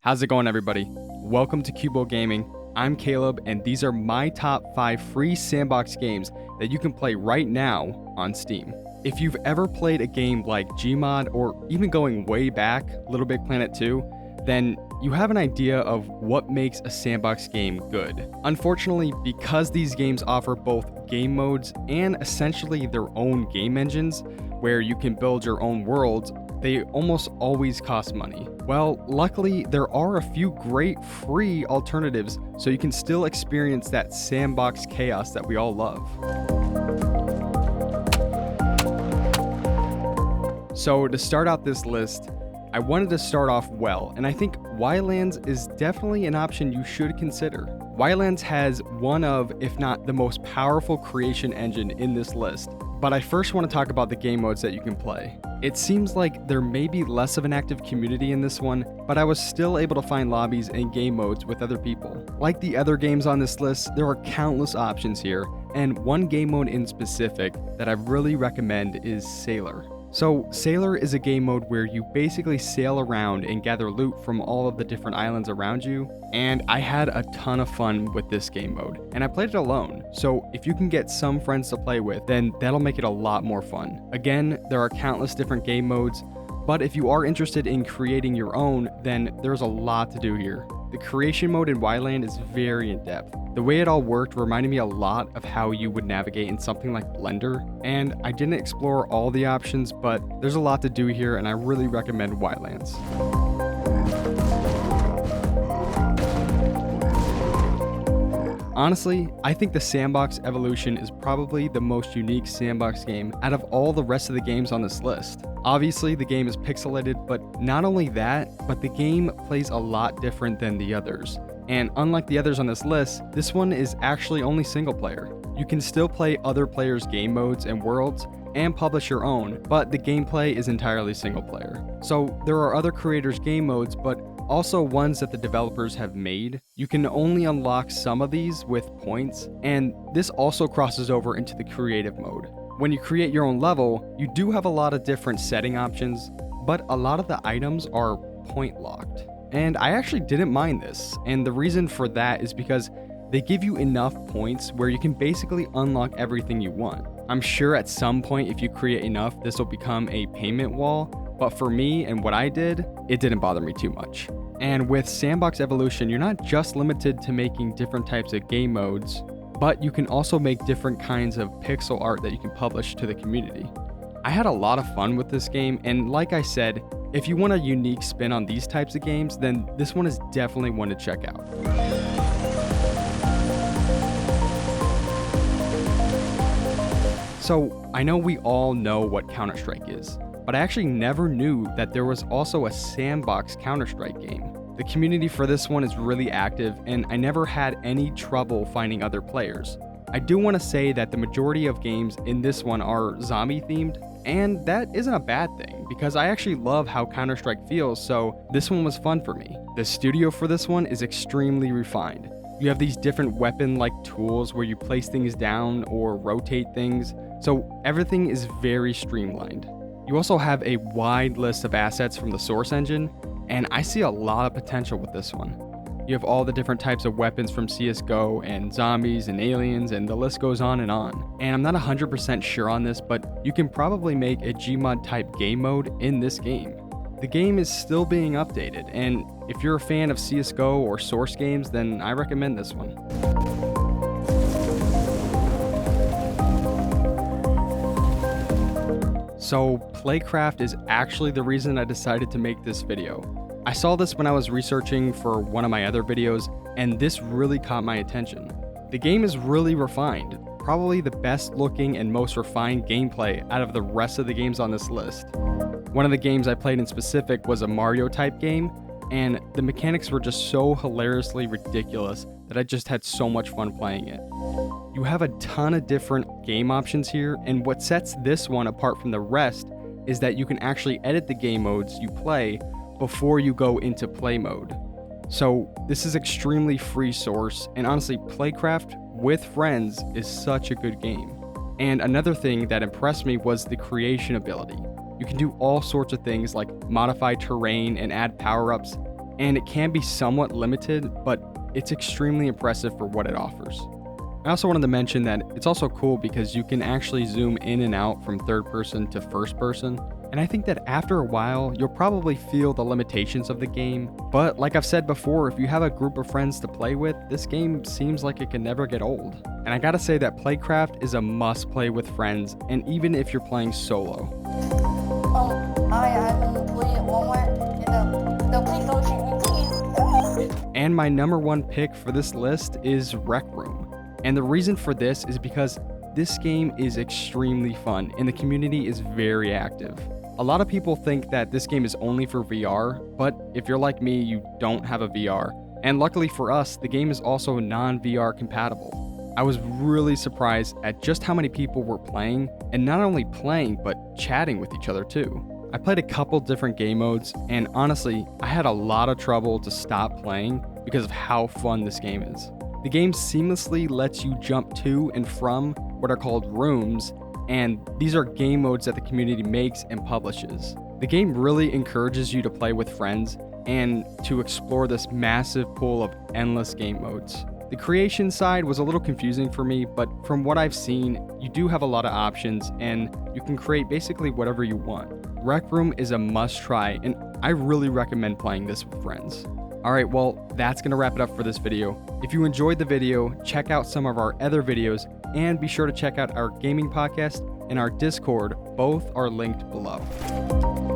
How's it going, everybody? Welcome to Cubo Gaming. I'm Caleb, and these are my top 5 free sandbox games that you can play right now on Steam. If you've ever played a game like Gmod or even going way back, Little Big Planet 2, then you have an idea of what makes a sandbox game good. Unfortunately, because these games offer both game modes and essentially their own game engines, where you can build your own worlds, they almost always cost money. Well, luckily, there are a few great free alternatives so you can still experience that sandbox chaos that we all love. So to start out this list, I wanted to start off well, and I think Wildlands is definitely an option you should consider. Wildlands has one of, if not the most powerful creation engine in this list, but I first want to talk about the game modes that you can play. It seems like there may be less of an active community in this one, but I was still able to find lobbies and game modes with other people. Like the other games on this list, there are countless options here, and one game mode in specific that I really recommend is Sailor. So Sailor is a game mode where you basically sail around and gather loot from all of the different islands around you, and I had a ton of fun with this game mode, and I played it alone, so if you can get some friends to play with, then that'll make it a lot more fun. Again, there are countless different game modes, but if you are interested in creating your own, then there's a lot to do here. The creation mode in Wildlands is very in-depth. The way it all worked reminded me a lot of how you would navigate in something like Blender, and I didn't explore all the options, but there's a lot to do here, and I really recommend Wildlands. Honestly, I think the Sandbox Evolution is probably the most unique sandbox game out of all the rest of the games on this list. Obviously, the game is pixelated, but not only that, but the game plays a lot different than the others. And unlike the others on this list, this one is actually only single player. You can still play other players' game modes and worlds, and publish your own, but the gameplay is entirely single player. So there are other creators' game modes, but also ones that the developers have made. You can only unlock some of these with points, and this also crosses over into the creative mode. When you create your own level, you do have a lot of different setting options, but a lot of the items are point locked. And I actually didn't mind this, and the reason for that is because they give you enough points where you can basically unlock everything you want. I'm sure at some point if you create enough, this will become a payment wall, but for me and what I did, it didn't bother me too much. And with Sandbox Evolution, you're not just limited to making different types of game modes, but you can also make different kinds of pixel art that you can publish to the community. I had a lot of fun with this game, and like I said, if you want a unique spin on these types of games, then this one is definitely one to check out. So, I know we all know what Counterstrike is, but I actually never knew that there was also a sandbox Counterstrike game. The community for this one is really active, and I never had any trouble finding other players. I do want to say that the majority of games in this one are zombie themed, and that isn't a bad thing, because I actually love how Counterstrike feels, so this one was fun for me. The studio for this one is extremely refined. You have these different weapon-like tools where you place things down or rotate things, so everything is very streamlined. You also have a wide list of assets from the source engine, and I see a lot of potential with this one. You have all the different types of weapons from CSGO and zombies and aliens, and the list goes on. And I'm not 100% sure on this, but you can probably make a Gmod type game mode in this game. The game is still being updated, and if you're a fan of CSGO or Source games, then I recommend this one. So Playcraft is actually the reason I decided to make this video. I saw this when I was researching for one of my other videos, and this really caught my attention. The game is really refined, probably the best looking and most refined gameplay out of the rest of the games on this list. One of the games I played in specific was a Mario type game, and the mechanics were just so hilariously ridiculous that I just had so much fun playing it. You have a ton of different game options here, and what sets this one apart from the rest is that you can actually edit the game modes you play before you go into play mode. So this is extremely free source, and honestly, Playcraft with friends is such a good game. And another thing that impressed me was the creation ability. You can do all sorts of things like modify terrain and add power-ups, and it can be somewhat limited, but it's extremely impressive for what it offers. I also wanted to mention that it's also cool because you can actually zoom in and out from third person to first person, and I think that after a while, you'll probably feel the limitations of the game, but like I've said before, if you have a group of friends to play with, this game seems like it can never get old. And I gotta say that Playcraft is a must play with friends, and even if you're playing solo. I will play it one more, no, please don't shoot me, please. And my number one pick for this list is Rec Room. And the reason for this is because this game is extremely fun and the community is very active. A lot of people think that this game is only for VR, but if you're like me, you don't have a VR. And luckily for us, the game is also non-VR compatible. I was really surprised at just how many people were playing, and not only playing, but chatting with each other too. I played a couple different game modes, and honestly, I had a lot of trouble to stop playing because of how fun this game is. The game seamlessly lets you jump to and from what are called rooms, and these are game modes that the community makes and publishes. The game really encourages you to play with friends and to explore this massive pool of endless game modes. The creation side was a little confusing for me, but from what I've seen, you do have a lot of options and you can create basically whatever you want. Rec Room is a must try, and I really recommend playing this with friends. Alright, well, that's going to wrap it up for this video. If you enjoyed the video, check out some of our other videos, and be sure to check out our gaming podcast and our Discord. Both are linked below.